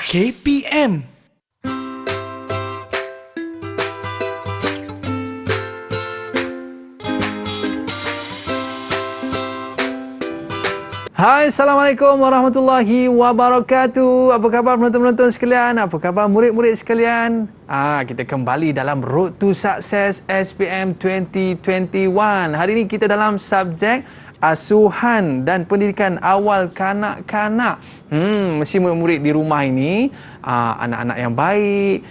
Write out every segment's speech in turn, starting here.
KPM. Hai, Assalamualaikum warahmatullahi wabarakatuh. Apa khabar penonton-penonton sekalian? Apa khabar murid-murid sekalian? Kita kembali dalam Road to Success SPM 2021. Hari ini kita dalam subjek asuhan dan pendidikan awal kanak-kanak. Mesti murid-murid di rumah ini anak-anak yang baik,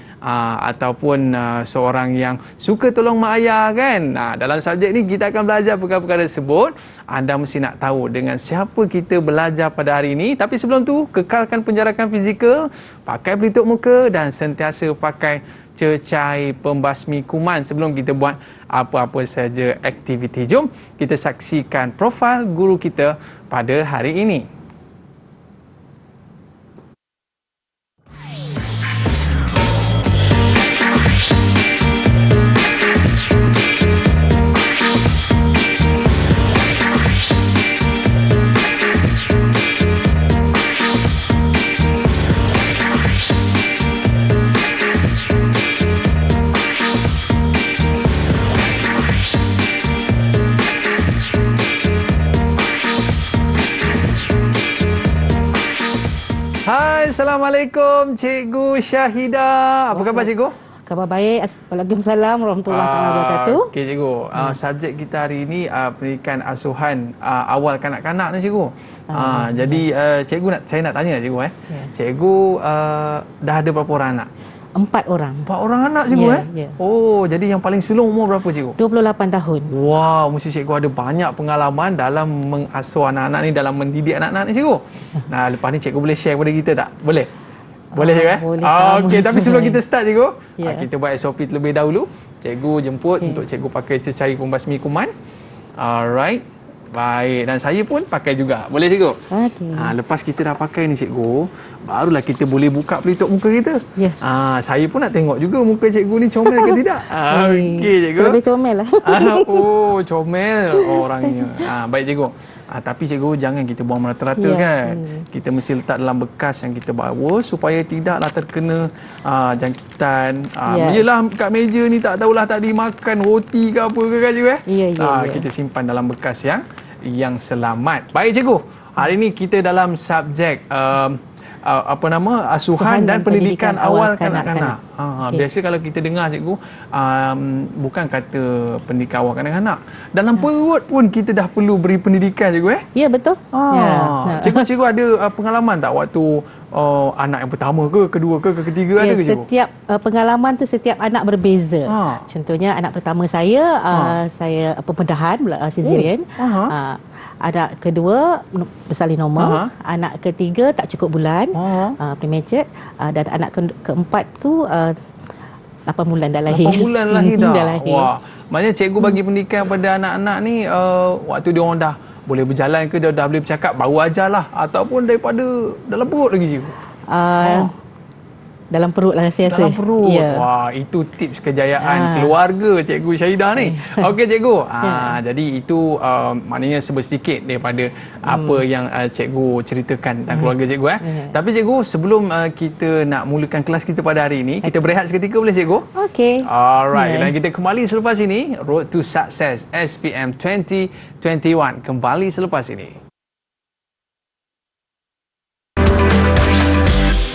ataupun seorang yang suka tolong mak ayah kan. Dalam subjek ni kita akan belajar perkara-perkara tersebut. Anda mesti nak tahu dengan siapa kita belajar pada hari ini. Tapi sebelum tu, kekalkan penjarakan fizikal, pakai pelitup muka dan sentiasa pakai cecair pembasmi kuman sebelum kita buat apa-apa saja aktiviti. Jom kita saksikan profil guru kita pada hari ini. Hai, Assalamualaikum Cikgu Syahidah. Apa khabar Cikgu? Khabar baik. Waalaikumsalam warahmatullahi wabarakatuh. Okey Cikgu, subjek kita hari ini pendidikan asuhan awal kanak-kanak ni Cikgu. Jadi Cikgu saya nak tanya Cikgu Cikgu dah ada berapa orang anak? 4 orang. 4 orang anak Cikgu Ya. Oh, jadi yang paling sulung umur berapa Cikgu? 28 tahun. Wow, mesti Cikgu ada banyak pengalaman dalam mengasuh anak-anak ni, dalam mendidik anak-anak ni Cikgu. Nah, lepas ni Cikgu boleh share kepada kita tak? Boleh? Boleh Cikgu Boleh. Okey, tapi sebelum kita start Cikgu, Ya. kita buat SOP terlebih dahulu. Cikgu jemput untuk Cikgu pakai cecair pembasmi kuman. Alright. Baik, dan saya pun pakai juga. Boleh Cikgu? Okey. Lepas kita dah pakai ni Cikgu, barulah kita boleh buka pelitup muka kita. Ya. Saya pun nak tengok juga muka Cikgu ni comel ke tidak. Okey Cikgu. Lebih comel lah. Oh, comel orangnya. Baik Cikgu. Tapi Cikgu, jangan kita buang rata-rata kan. Kita mesti letak dalam bekas yang kita bawa supaya tidaklah terkena jangkitan. Yelah kat meja ni tak tahulah tadi makan roti ke apa ke kan Cikgu Ya. Kita simpan dalam bekas yang selamat. Baik Cikgu. Hari ini kita dalam subjek asuhan dan pendidikan awal kanak-kanak. Biasa kalau kita dengar Cikgu, bukan kata pendidikan awal kanak-kanak, dalam perut pun kita dah perlu beri pendidikan Cikgu Ya, betul. Cikgu ada pengalaman tak waktu anak yang pertama ke, kedua ke ketiga ada ke Cikgu? Setiap pengalaman tu setiap anak berbeza. Contohnya anak pertama saya, saya pembedahan cesarean. Anak kedua bersalin normal, anak ketiga tak cukup bulan, premature, dan anak keempat tu 8 bulan dah lahir. 8 bulan lahir dah. Dah lahir. Wah, maknanya cikgu bagi pendidikan pada anak-anak ni waktu dia orang dah boleh berjalan ke, dia dah boleh bercakap, baru ajarlah ataupun daripada dalam perut lagi Cikgu? Dalam perut lah saya rasa. Dalam perut. Ya. Wah, itu tips kejayaan keluarga Cikgu Syahidah ni. Okey Cikgu. Jadi itu maknanya sedikit daripada apa yang Cikgu ceritakan tentang keluarga Cikgu Tapi Cikgu, sebelum kita nak mulakan kelas kita pada hari ini, kita berehat seketika boleh Cikgu? Okey. Alright, dan kita kembali selepas ini. Road to Success SPM 2021 kembali selepas ini.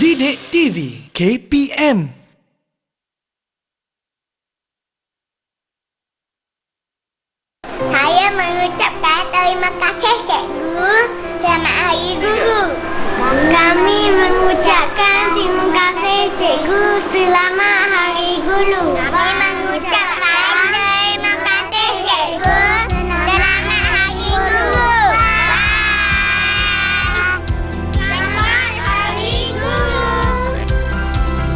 Didik TV KPM. Saya mengucapkan terima kasih cikgu. Selamat Hari Guru. Kami mengucapkan terima kasih cikgu. Selamat Hari Guru. Kami mengucapkan terima kasih cikgu. Selamat Hari Guru. Selamat Hari Guru.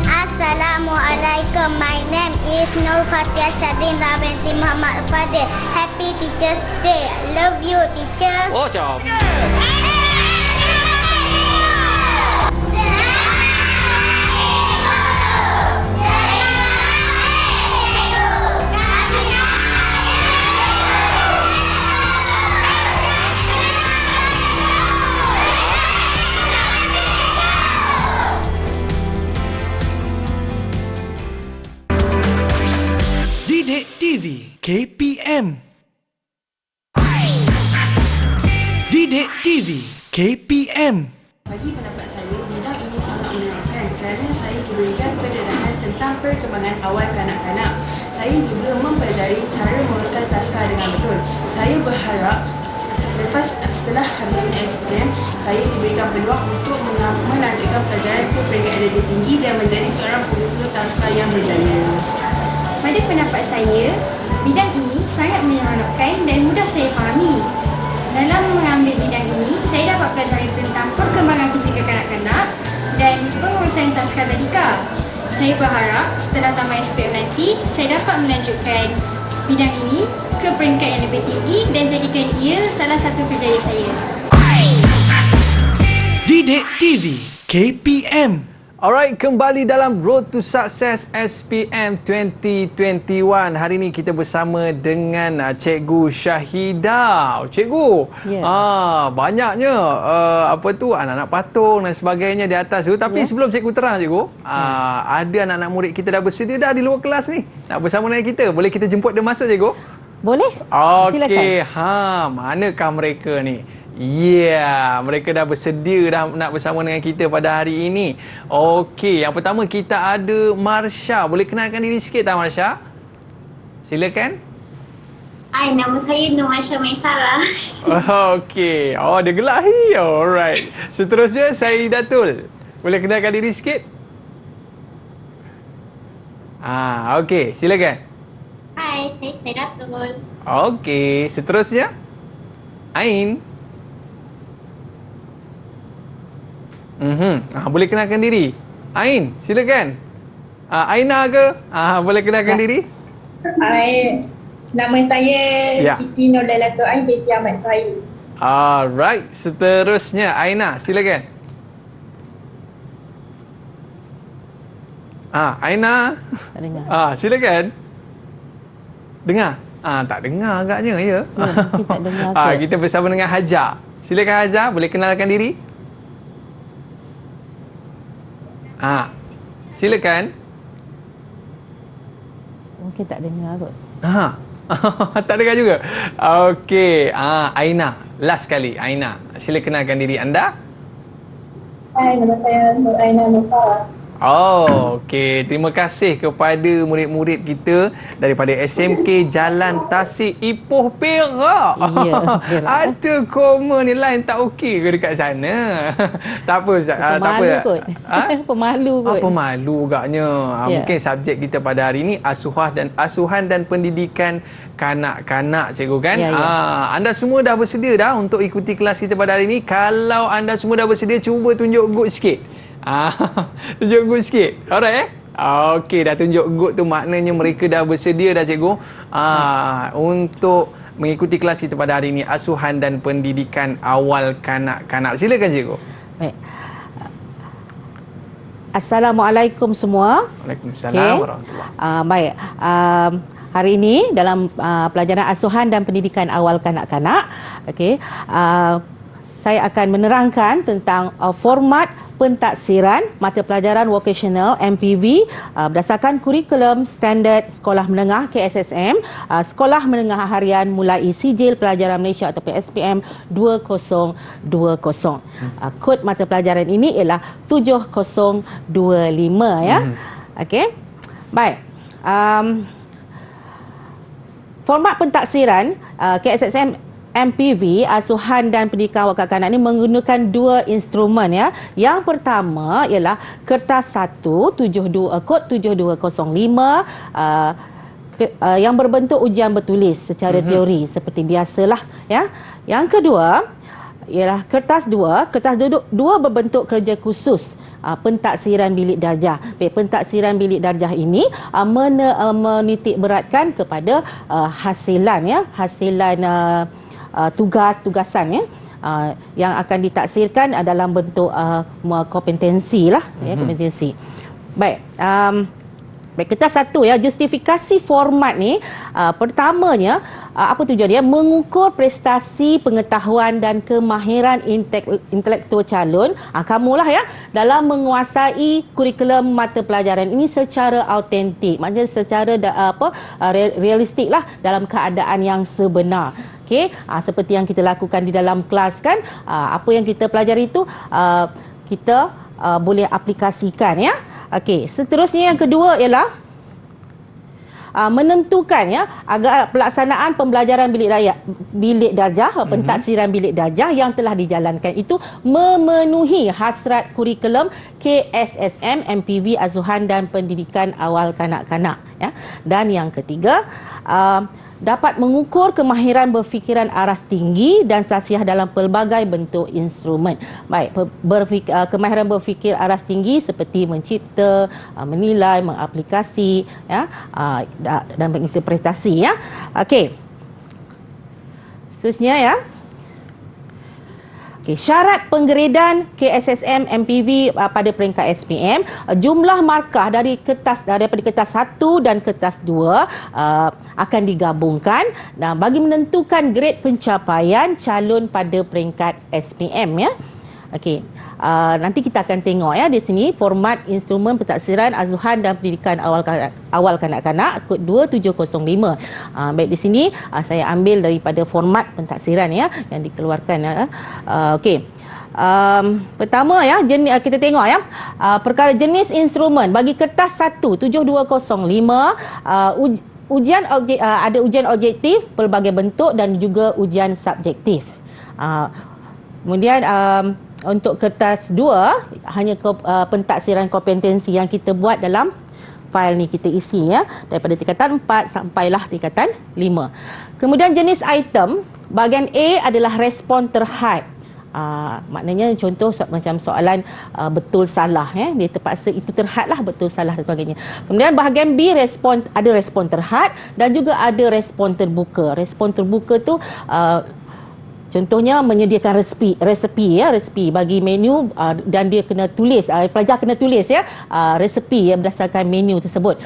Assalamualaikum. My name is Nur Fatia Syadin Binti Muhammad Fadil. Happy Teachers Day. Love you, teacher. Oh, jom. KPM. Didik TV KPM. Bagi pendapat saya, bidang ini sangat menyenangkan kerana saya diberikan pendedahan tentang perkembangan awal kanak-kanak. Saya juga mempelajari cara mengurutkan taska dengan betul. Saya berharap setelah habisnya SPM, saya diberikan peluang untuk melanjutkan pelajaran ke peringkat yang lebih tinggi dan menjadi seorang pengusul taska yang berjaya. Pada pendapat saya, bidang ini sangat menyeronokkan dan mudah saya fahami. Dalam mengambil bidang ini, saya dapat pelajari tentang perkembangan fizikal kanak-kanak dan pengurusan taska tadika. Saya berharap setelah tamat SPM nanti, saya dapat melanjutkan bidang ini ke peringkat yang lebih tinggi dan jadikan ia salah satu kerjaya saya. Didik TV KPM. Alright, kembali dalam Road to Success SPM 2021. Hari ini kita bersama dengan Cikgu Syahidah. Cikgu, banyaknya anak-anak patung dan sebagainya di atas tu. Tapi sebelum cikgu terang, cikgu, ada anak-anak murid kita dah bersedia dah di luar kelas ni nak bersama dengan kita. Boleh kita jemput dia masuk, cikgu? Boleh? Okey, manakah mereka ni? Ya, mereka dah bersedia dah nak bersama dengan kita pada hari ini. Okey, yang pertama kita ada Marsha. Boleh kenalkan diri sikit tak, Marsha? Silakan. Hai, nama saya Nur Marsha Maisara. Okey. Oh, dia gelahi. Alright. Seterusnya, Saidatul. Boleh kenalkan diri sikit? Okey. Silakan. Hai, saya Saidatul. Okey. Seterusnya, Ain. Boleh kenalkan diri. Ain, silakan. Aina ke? Boleh kenalkan diri? Hai, nama saya Siti Nurlailatul Ain binti Ahmad Suhaili. Alright, seterusnya Aina, silakan. Aina. Tak dengar. Silakan. Dengar? Tak dengar agaknya, ya. Mungkin tak dengar kot. Kita bersama dengan Hajar. Silakan Hajar, boleh kenalkan diri? Silakan. Mungkin tak dengar kot. Tak dengar juga. Okey, Aina. Last kali, Aina. Sila kenalkan diri anda. Hai, nama saya Nur Aina Maisara. Okey. Terima kasih kepada murid-murid kita daripada SMK Jalan Tasik Ipoh Perak. Ya, Ada koma nilai tak okey ke dekat sana? Tak apa, Ustaz. Tak apa. Pemalu kot. Pemalu kot. Pemalu agaknya. Mungkin subjek kita pada hari ini asuhan dan pendidikan kanak-kanak, cikgu kan? Anda semua dah bersedia dah untuk ikuti kelas kita pada hari ini. Kalau anda semua dah bersedia, cuba tunjuk good sikit. Tunjuk good sikit. Alright, Okey, dah tunjuk good tu maknanya mereka dah bersedia dah, cikgu, untuk mengikuti kelas kita pada hari ini, asuhan dan pendidikan awal kanak-kanak. Silakan, cikgu. Baik. Assalamualaikum semua. Waalaikumsalam warahmatullahi. Baik. Hari ini dalam pelajaran asuhan dan pendidikan awal kanak-kanak, saya akan menerangkan tentang format pentaksiran mata pelajaran vocational MPV berdasarkan kurikulum standard sekolah menengah KSSM, sekolah menengah harian mulai sijil pelajaran Malaysia ataupun SPM 2020. Kod mata pelajaran ini ialah 7025 ya. Okey. Baik. Format pentaksiran KSSM MPV, asuhan dan pendidikan awal kanak-kanak ini menggunakan dua instrumen ya. Yang pertama ialah kertas 1 kod 7205 yang berbentuk ujian bertulis secara teori seperti biasalah ya. Yang kedua ialah kertas 2 berbentuk kerja khusus pentaksiran bilik darjah. Pentaksiran bilik darjah ini menitik beratkan kepada hasilan tugasan ya, yang akan ditaksirkan dalam bentuk kompetensi lah, kompetensi. Baik, kertas 1 ya, justifikasi format ni pertamanya apa tujuan dia? Mengukur prestasi, pengetahuan dan kemahiran intelektual calon, kamulah ya, dalam menguasai kurikulum mata pelajaran ini secara autentik. Maksudnya secara realistik lah dalam keadaan yang sebenar. Okey, seperti yang kita lakukan di dalam kelas kan, apa yang kita pelajari itu kita boleh aplikasikan ya. Okey, seterusnya yang kedua ialah menentukan ya agar pelaksanaan pembelajaran bilik darjah, pentaksiran bilik darjah yang telah dijalankan itu memenuhi hasrat kurikulum KSSM, MPV, asuhan dan pendidikan awal kanak-kanak ya. Dan yang ketiga, dapat mengukur kemahiran berfikiran aras tinggi dan sasiah dalam pelbagai bentuk instrumen. Baik, kemahiran berfikir aras tinggi seperti mencipta, menilai, mengaplikasi ya, dan menginterpretasi ya. Okey. Seterusnya ya. Okay, syarat penggradean KSSM MPV pada peringkat SPM, jumlah markah daripada kertas 1 dan kertas 2 akan digabungkan bagi menentukan grade pencapaian calon pada peringkat SPM ya. Okey. Nanti kita akan tengok ya di sini format instrumen pentaksiran asuhan dan pendidikan awal kanak-kanak kod 2705. Baik, di sini saya ambil daripada format pentaksiran ya yang dikeluarkan ya. Okey. Pertama ya, kita tengok ya, perkara jenis instrumen bagi kertas 1 7205, ujian ada ujian objektif pelbagai bentuk dan juga ujian subjektif. Kemudian untuk kertas 2 hanya pentaksiran kompetensi yang kita buat dalam fail ni kita isi ya, daripada tingkatan 4 sampailah tingkatan 5. Kemudian jenis item, bahagian A adalah respon terhad. Maknanya contoh macam soalan betul salah ya, dia terpaksa itu terhad lah, betul salah dan sebagainya. Kemudian bahagian B ada respon terhad dan juga ada respon terbuka. Respon terbuka tu contohnya menyediakan resepi bagi menu dan dia kena tulis, pelajar kena tulis ya resepi ya berdasarkan menu tersebut.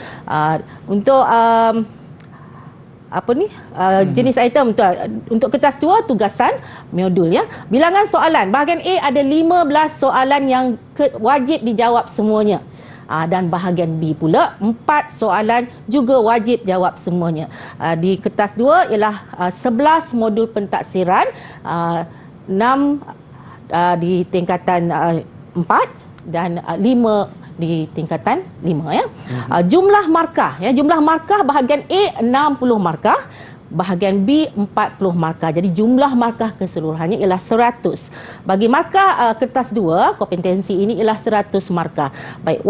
Untuk jenis item untuk kertas 2 tugasan modul ya. Bilangan soalan, bahagian A ada 15 soalan yang wajib dijawab semuanya. Dan bahagian B pula 4 soalan juga wajib jawab semuanya. Di kertas 2 ialah 11 modul pentaksiran, 6 di tingkatan 4 dan 5 di tingkatan 5 ya. Jumlah markah ya, jumlah markah bahagian A 60 markah, bahagian B 40 markah. Jadi jumlah markah keseluruhannya ialah 100. Bagi markah kertas 2 kompetensi ini ialah 100 markah. Baik,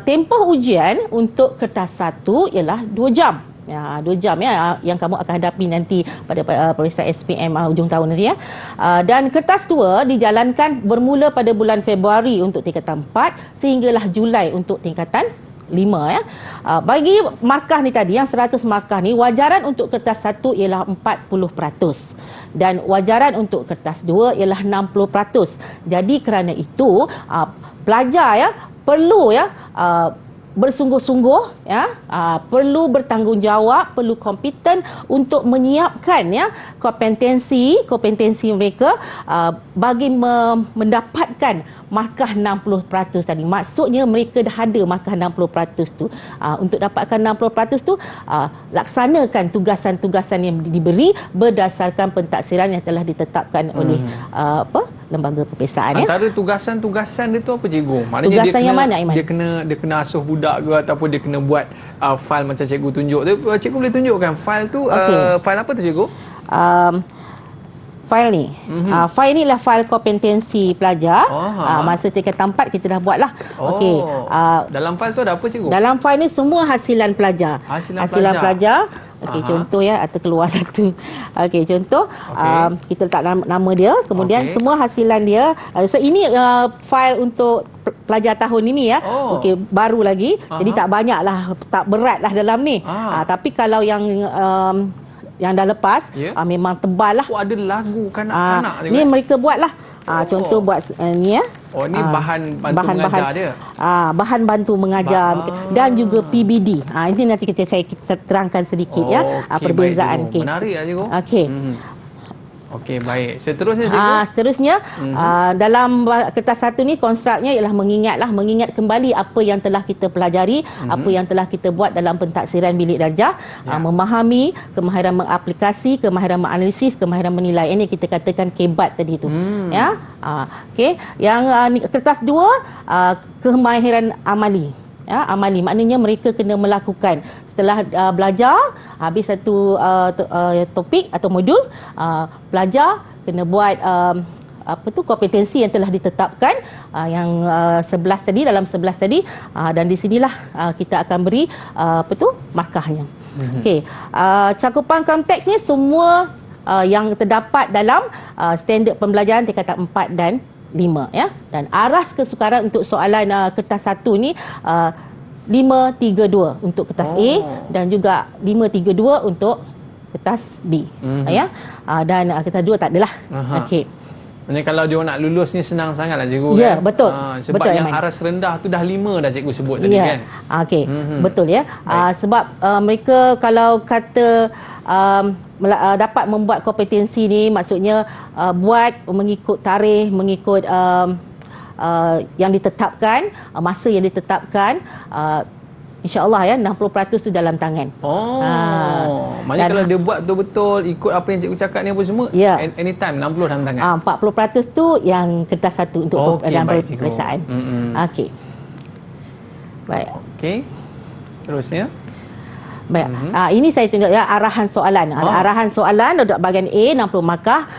tempoh ujian untuk kertas 1 ialah 2 jam. Ya, 2 jam ya yang kamu akan hadapi nanti pada peperiksaan SPM hujung tahun nanti ya. Dan kertas 2 dijalankan bermula pada bulan Februari untuk tingkatan 4 sehinggalah Julai untuk tingkatan 5 ya. Bagi markah ni tadi yang 100 markah ni, wajaran untuk kertas 1 ialah 40% dan wajaran untuk kertas 2 ialah 60%. Jadi kerana itu pelajar ya perlu ya bersungguh-sungguh ya, perlu bertanggungjawab, perlu kompeten untuk menyiapkan ya kompetensi mereka bagi mendapatkan markah 60% tadi. Maksudnya mereka dah ada markah 60% tu. Untuk dapatkan 60% tu, laksanakan tugasan-tugasan yang diberi berdasarkan pentaksiran yang telah ditetapkan oleh lembaga peperiksaan ya. Antara tugasan-tugasan dia tu apa cikgu? Maknanya tugasan yang mana, Aiman? Dia kena asuh budak ke ataupun dia kena buat fail macam cikgu tunjuk. Cikgu boleh tunjukkan fail tu, fail apa tu cikgu? Fail ni. Fail ni lah fail kompetensi pelajar. Masa tingkatan 4 kita dah buat lah. Okey. Dalam fail tu ada apa cikgu? Dalam fail ni semua hasilan pelajar. Hasilan pelajar. Okey, contoh ya, atau keluar satu. Okey, contoh kita letak nama dia, kemudian semua hasilan dia. So ini fail untuk pelajar tahun ini ya. Okey, baru lagi. Jadi tak banyaklah, tak beratlah dalam ni. Tapi kalau yang dah lepas memang tebal lah. Ada lagu kanak-kanak ni mereka buat lah. Contoh buat ni ya. Oh, ni bahan bantu mengajar dia. Bahan bantu mengajar dan juga PBD. Ini nanti saya terangkan sedikit perbezaan. Baik, menarik ya cikgu. Okey. Okey, baik. Seterusnya cikgu. Seterusnya dalam kertas 1 ni konstruknya ialah mengingat kembali apa yang telah kita pelajari, apa yang telah kita buat dalam pentaksiran bilik darjah, memahami, kemahiran mengaplikasi, kemahiran menganalisis, kemahiran menilai. Ini kita katakan kebat tadi tu. Ya. Okey. Yang kertas 2 kemahiran amali. Ya, amali maknanya mereka kena melakukan setelah belajar habis satu topik atau modul, pelajar kena buat kompetensi yang telah ditetapkan yang 11 tadi, dalam 11 tadi, dan di sinilah kita akan beri markahnya. Okey, cakupan konteks ni semua yang terdapat dalam standard pembelajaran tingkatan 4 dan 5 ya. Dan aras kesukaran untuk soalan kertas 1 ni 532 untuk kertas A dan juga 532 untuk kertas B. Ya. Dan kertas 2 tak adalah. Okey. Maksudnya kalau dia nak lulus ni senang sangatlah cikgu kan. Ya, betul. Sebab betul, yang aras rendah tu dah 5 dah cikgu sebut tadi kan. Okey. Betul ya. Sebab mereka kalau kata dapat membuat kompetensi ni, maksudnya buat mengikut tarikh, mengikut yang ditetapkan, masa yang ditetapkan, insya-Allah ya 60% tu dalam tangan. Maknanya kalau dia buat betul-betul ikut apa yang cikgu cakap ni apa semua, anytime 60 dalam tangan. 40% tu yang kertas 1 untuk dalam peperiksaan. Okey. Baik. Okey. Terusnya. Baik. Ini saya tunjuk ya arahan soalan. Arahan soalan untuk bahagian A 60 markah.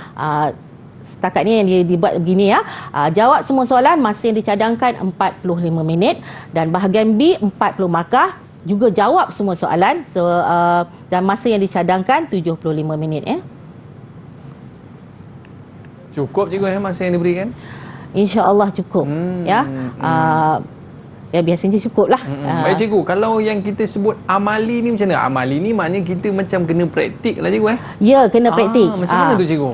Setakat ni yang dibuat begini ya. Jawab semua soalan masa yang dicadangkan 45 minit, dan bahagian B 40 markah, juga jawab semua soalan dan masa yang dicadangkan 75 minit ya. Cukup cikgu masa yang diberikan? Insya-Allah cukup. Ya. Ya biasanya cukup lah. Baik cikgu, kalau yang kita sebut amali ni macam mana? Amali ni maknanya kita macam kena praktik lah cikgu Ya, kena praktik. Macam mana tu cikgu?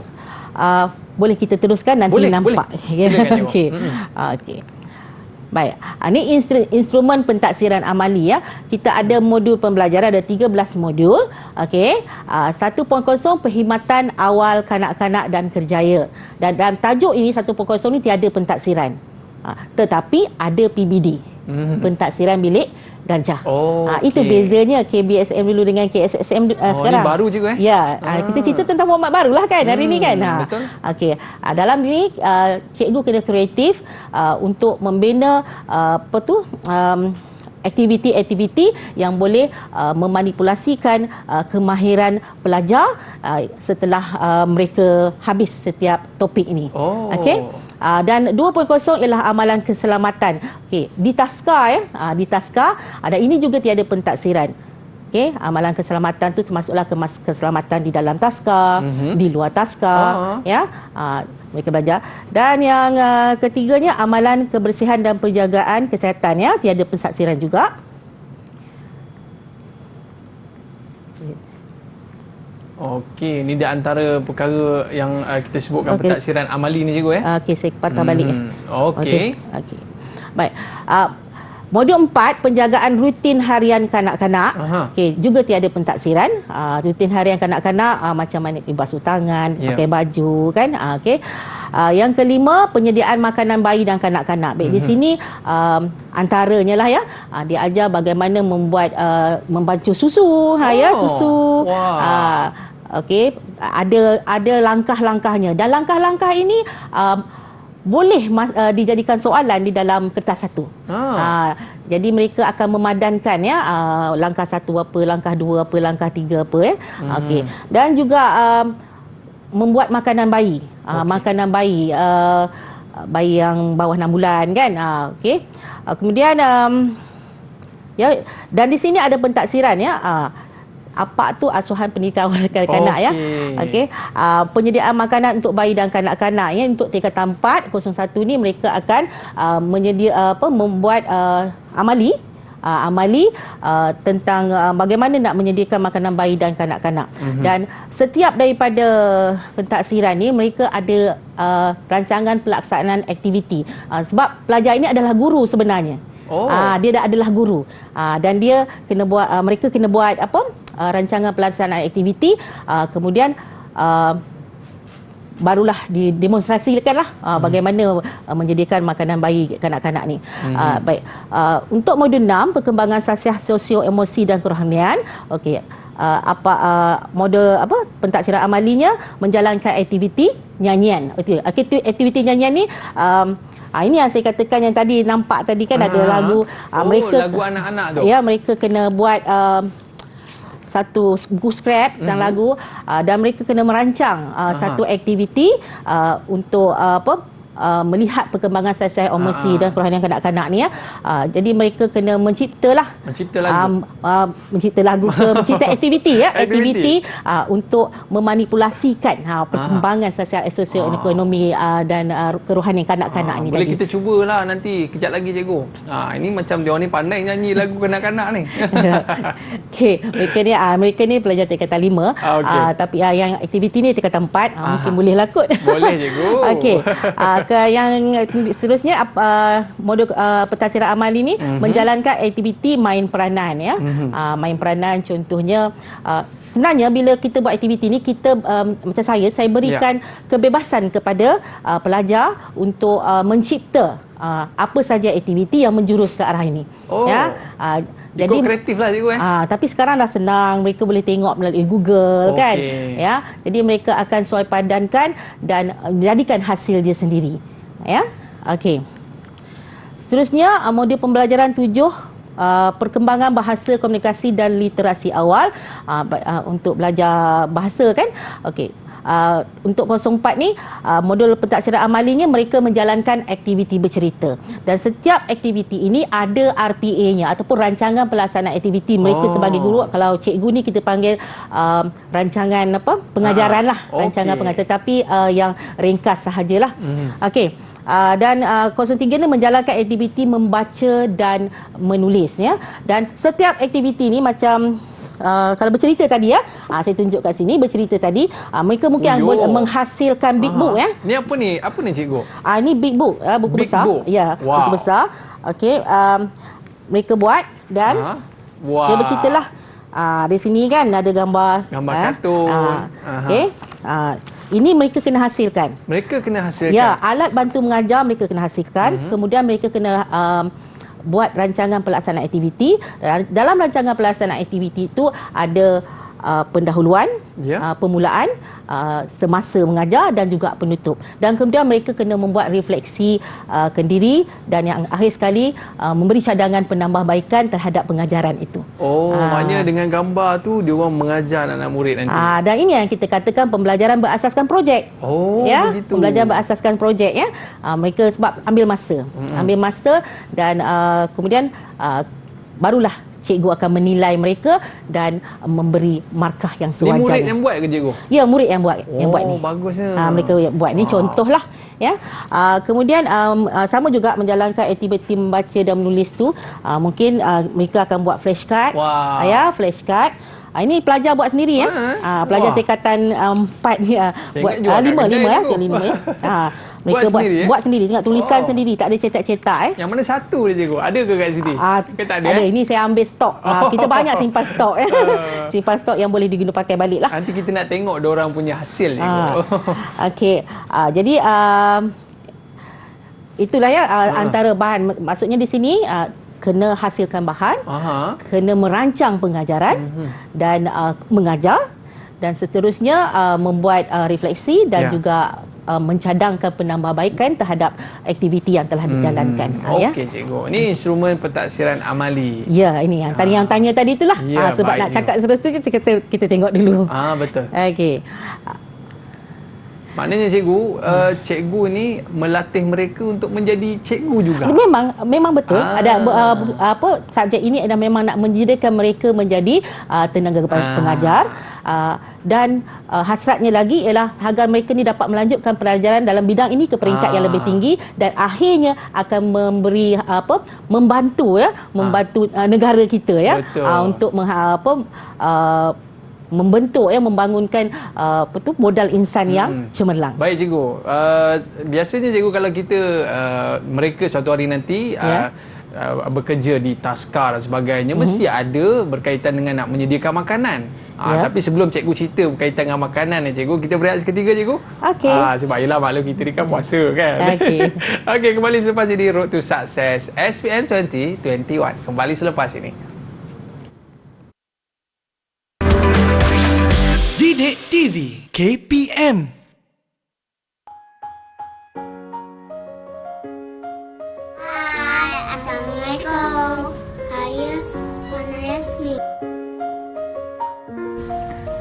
Boleh kita teruskan nanti boleh, nampak. Silakan cikgu. Okey. Baik. Ini instrumen pentaksiran amali ya. Kita ada modul pembelajaran, ada 13 modul. Okey. 1.0 perkhidmatan awal kanak-kanak dan kerjaya. Dan dalam tajuk ini 1.0 ni tiada pentaksiran. Tetapi ada PBD. Pentaksiran bilik darjah. Itu bezanya KBSM dulu dengan KSSM sekarang. Ini baru juga Ya, kita cerita tentang format barulah kan hari ni kan. Betul. Okey. Dalam ni cikgu kena kreatif untuk membina aktiviti-aktiviti yang boleh memanipulasikan kemahiran pelajar setelah mereka habis setiap topik ini. Okey. Dan 2.0 ialah amalan keselamatan. Okey, di taska di taska ada ini juga tiada pentaksiran. Okey, amalan keselamatan tu termasuklah keselamatan di dalam taska, di luar taska, ya. Mereka belajar. Dan yang ketiganya amalan kebersihan dan penjagaan kesihatan ya, tiada pentaksiran juga. Okey, ni di antara perkara yang kita sebutkan pentaksiran amali ni cikgu Okey, saya patah balik. Okey. Baik. Modul 4 penjagaan rutin harian kanak-kanak. Okey, juga tiada pentaksiran. Rutin harian kanak-kanak macam mana basuh tangan, pakai baju kan. Okey. Yang kelima penyediaan makanan bayi dan kanak-kanak. Baik, di sini antaranya lah ya. Dia ajar bagaimana membuat membancuh susu, susu. Okey, ada langkah-langkahnya. Dan langkah-langkah ini boleh dijadikan soalan di dalam kertas 1. Jadi mereka akan memadankan ya langkah 1 apa, langkah 2 apa, langkah 3 apa ya. Okey. Dan juga membuat makanan bayi. Makanan bayi bayi yang bawah 6 bulan kan. Okey. Kemudian ya, dan di sini ada pentaksiran ya. Apa tu asuhan pendidikan awal kanak-kanak ya. Okey. Penyediaan makanan untuk bayi dan kanak-kanak ya, untuk tingkatan 4 01 ni mereka akan membuat amali amali tentang bagaimana nak menyediakan makanan bayi dan kanak-kanak. Dan setiap daripada pentaksiran ni mereka ada rancangan pelaksanaan aktiviti. Sebab pelajar ini adalah guru sebenarnya. Dia adalah guru. Dan dia kena buat mereka kena buat rancangan pelaksanaan aktiviti, kemudian barulah didemonstrasikanlah bagaimana menyediakan makanan bayi kanak-kanak ni. Baik. Untuk modul 6 perkembangan sasiah sosio emosi dan kerohanian. Okey. Modul pentaksiran amalinya menjalankan aktiviti nyanyian. Aktiviti nyanyian ni ini yang saya katakan yang tadi nampak tadi kan ada lagu mereka lagu anak-anak tu. Ya, mereka kena buat satu buku scrap tentang lagu dan mereka kena merancang satu aktiviti untuk melihat perkembangan sasiah emosi dan kerohanian kanak-kanak ni ya. Jadi mereka kena mencipta lagu. Mencipta lagu ke mencipta aktiviti ya, aktiviti untuk memanipulasikan perkembangan sasiah sosioekonomi dan kerohanian kanak-kanak ni. Boleh kita cubalah nanti kejap lagi cikgu. Ini macam dia orang ni pandai nyanyi lagu kanak-kanak ni. Okey, mereka ni pelajar tingkatan 5. Tapi yang aktiviti ni tingkatan 4 mungkin boleh lah kot. Boleh cikgu. Okey. Yang seterusnya modul pentaksiran amali ni menjalankan aktiviti main peranan ya. Main peranan contohnya sebenarnya bila kita buat aktiviti ni kita macam saya berikan kebebasan kepada pelajar untuk mencipta apa saja aktiviti yang menjurus ke arah ini. Ya. Jadi kreatif lah cikgu tapi sekarang dah senang, mereka boleh tengok melalui Google kan. Ya. Jadi mereka akan suai padankan dan menjadikan hasil dia sendiri. Ya. Okey. Seterusnya modul pembelajaran 7 perkembangan bahasa, komunikasi dan literasi awal untuk belajar bahasa kan. Okey. Untuk 04 ni modul pentaksiran amalinya mereka menjalankan aktiviti bercerita dan setiap aktiviti ini ada RPA-nya ataupun rancangan pelaksanaan aktiviti. Mereka sebagai guru, kalau cikgu ni kita panggil rancangan pengajaran lah, rancangan pengajaran, tetapi yang ringkas sahajalah. Okey. Dan 03 ni menjalankan aktiviti membaca dan menulis ya. Dan setiap aktiviti ni macam kalau bercerita tadi ya, saya tunjuk kat sini bercerita tadi, mereka mungkin menghasilkan big book ya. Ni apa ni? Apa ni cikgu? Ini big book, buku big besar. Book. Ya, buku besar. Okey, mereka buat dan dia berceritalah. Di sini kan ada gambar kartun. Okey. Ini mereka kena hasilkan. Mereka kena hasilkan. Ya, alat bantu mengajar mereka kena hasilkan. Kemudian mereka kena buat rancangan pelaksanaan aktiviti. Dalam rancangan pelaksanaan aktiviti itu ada pendahuluan, permulaan, semasa mengajar dan juga penutup. Dan kemudian mereka kena membuat refleksi kendiri dan yang akhir sekali memberi cadangan penambahbaikan terhadap pengajaran itu. Maknanya dengan gambar tu dia orang mengajar anak murid nanti. Dan ini yang kita katakan pembelajaran berasaskan projek. Begitu. Pembelajaran berasaskan projek ya. Mereka sebab ambil masa dan kemudian barulah cikgu akan menilai mereka dan memberi markah yang sewajarnya. Ni murid yang buat ke cikgu? Ya, murid yang buat ni. Bagusnya. Mereka buat ni contohlah ya. Kemudian sama juga menjalankan aktiviti membaca dan menulis tu, mungkin mereka akan buat flashcard. Ya, flashcard. Ini pelajar buat sendiri ya. Pelajar tingkatan 4 ni buat 5 ya. Mereka buat sendiri, tengok tulisan sendiri, tak ada cetak-cetak Yang mana satu je cikgu? Ada ke kat sini? Tak ada. Ada. Ini saya ambil stok. Kita banyak simpan stok ya. Simpan stok yang boleh diguna pakai balik lah. Nanti kita nak tengok dia orang punya hasil cikgu. Okey. Jadi itulah ya antara bahan, maksudnya di sini kena hasilkan bahan, kena merancang pengajaran dan mengajar, dan seterusnya membuat refleksi dan juga mencadangkan penambahbaikan terhadap aktiviti yang telah dijalankan. Okey cikgu. Ini instrumen pentaksiran amali. Ya, ini yang tadi yang tanya tadi itulah. Sebab nak cakap seterusnya kita tengok dulu. Betul. Okey. Maknanya cikgu, cikgu ni melatih mereka untuk menjadi cikgu juga. Memang betul. Ada subjek ini adalah memang nak menjadikan mereka menjadi tenaga pengajar. Dan hasratnya lagi ialah agar mereka ni dapat melanjutkan pelajaran dalam bidang ini ke peringkat yang lebih tinggi dan akhirnya akan membantu negara kita ya untuk membentuk membangunkan modal insan yang cemerlang. Baik cikgu. Biasanya cikgu kalau kita mereka suatu hari nanti bekerja di taska dan sebagainya mesti ada berkaitan dengan nak menyediakan makanan. Tapi sebelum cikgu cerita berkaitan dengan makanan ni cikgu, kita berehat seketika cikgu. Okey. Sebab ialah maklum kita ni kan puasa kan. Okey. Okey, kembali selepas ini Road to Success SPM 2021. Kembali selepas ini. Didik TV KPM. Hai, Assalamualaikum. Saya Wana Yasmin.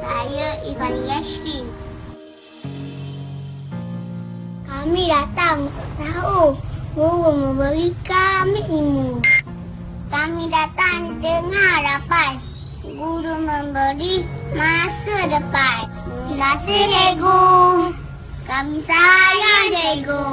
Saya Ivan Yasmin. Kami datang untuk tahu guru memberi kami ilmu. Kami datang dengan harapan guru memberi masa depan. Terima kasih cikgu. Kami sayang cikgu.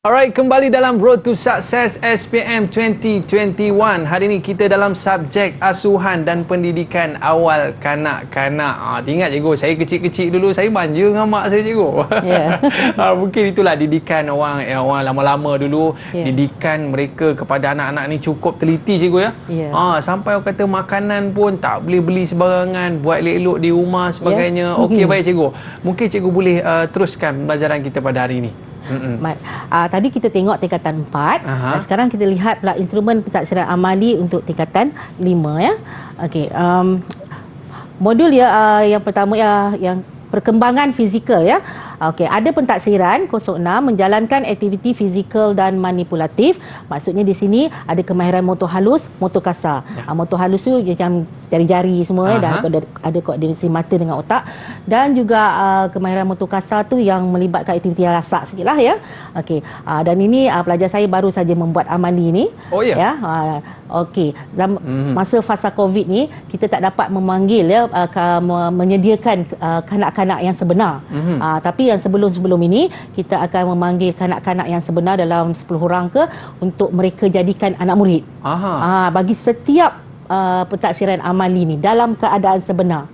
Alright, kembali dalam Road to Success SPM 2021. Hari ini kita dalam subjek asuhan dan pendidikan awal kanak-kanak. Ingat cikgu, saya kecil-kecil dulu saya manja dengan mak saya cikgu. Mungkin itulah didikan orang lama-lama dulu. Didikan mereka kepada anak-anak ni cukup teliti cikgu ya. Sampai orang kata makanan pun tak boleh beli sebarangan, buat elok-elok di rumah sebagainya. Okey, baik cikgu. Mungkin cikgu boleh teruskan pelajaran kita pada hari ini. Tadi kita tengok tingkatan 4. Sekarang kita lihat pula instrumen pentaksiran amali untuk tingkatan 5 ya. Okey, modul yang pertama yang perkembangan fizikal ya. Okey, ada pentaksiran 06 menjalankan aktiviti fizikal dan manipulatif. Maksudnya di sini ada kemahiran motor halus, motor kasar. Motor halus tu macam jari-jari semua dan ada koordinasi mata dengan otak, dan juga kemahiran motor kasar tu yang melibatkan aktiviti yang rasak sikitlah ya. Okey, dan ini pelajar saya baru saja membuat amali ni. Oh ya. Okey, dalam masa fasa Covid ni kita tak dapat memanggil menyediakan kanak-kanak yang sebenar. Tapi yang sebelum-sebelum ini kita akan memanggil kanak-kanak yang sebenar dalam 10 orang untuk mereka jadikan anak murid. Bagi setiap pentaksiran amali ni dalam keadaan sebenar.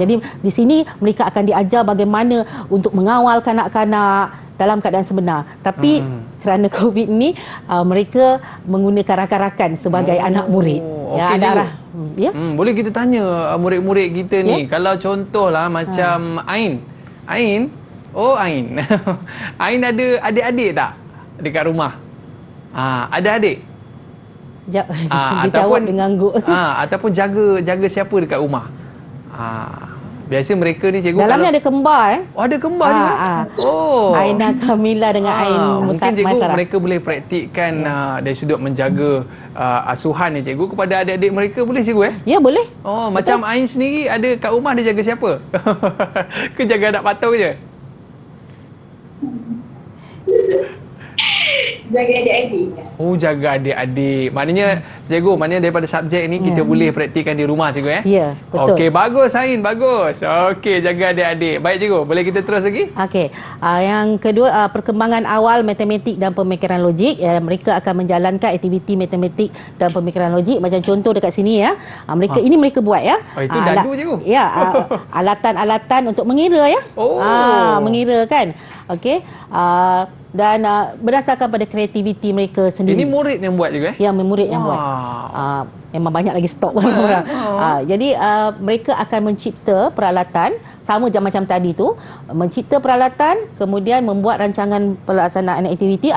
Jadi di sini mereka akan diajar bagaimana untuk mengawal kanak-kanak dalam keadaan sebenar. Tapi kerana Covid ni mereka menggunakan rakan-rakan sebagai anak murid. Okay, boleh kita tanya murid-murid kita ni, kalau contohlah macam Ain. Ain? Ain ada adik-adik tak dekat rumah? Ada adik? Dijawab dengan guk. Ataupun jaga siapa dekat rumah? Biasa mereka ni cikgu dalamnya ada kembar ada kembar juga. Aina Kamila dengan Ain mungkin cikgu mereka boleh praktikkan dari sudut menjaga asuhan ni cikgu kepada adik-adik mereka, boleh cikgu Ya, boleh. Macam Ain sendiri ada kat rumah dia jaga siapa? Ke jaga anak patung je? Jaga adik-adik. Jaga adik-adik. Maknanya cikgu, daripada subjek ni kita boleh praktikkan di rumah cikgu Ya, betul. Okey, bagus Ain, bagus. Okey, jaga adik-adik. Baik cikgu, boleh kita terus lagi? Okey. Yang kedua, perkembangan awal matematik dan pemikiran logik. Mereka akan menjalankan aktiviti matematik dan pemikiran logik. Macam contoh dekat sini ya. Ini mereka buat ya. Itu dadu cikgu. Ya, alatan-alatan untuk mengira ya. Mengira kan. Okey. Dan berdasarkan pada kreativiti mereka sendiri. Ini murid yang buat juga Ya, murid yang buat. Memang banyak lagi stok orang. Jadi mereka akan mencipta peralatan sama macam tadi tu, mencipta peralatan, kemudian membuat rancangan pelaksanaan aktiviti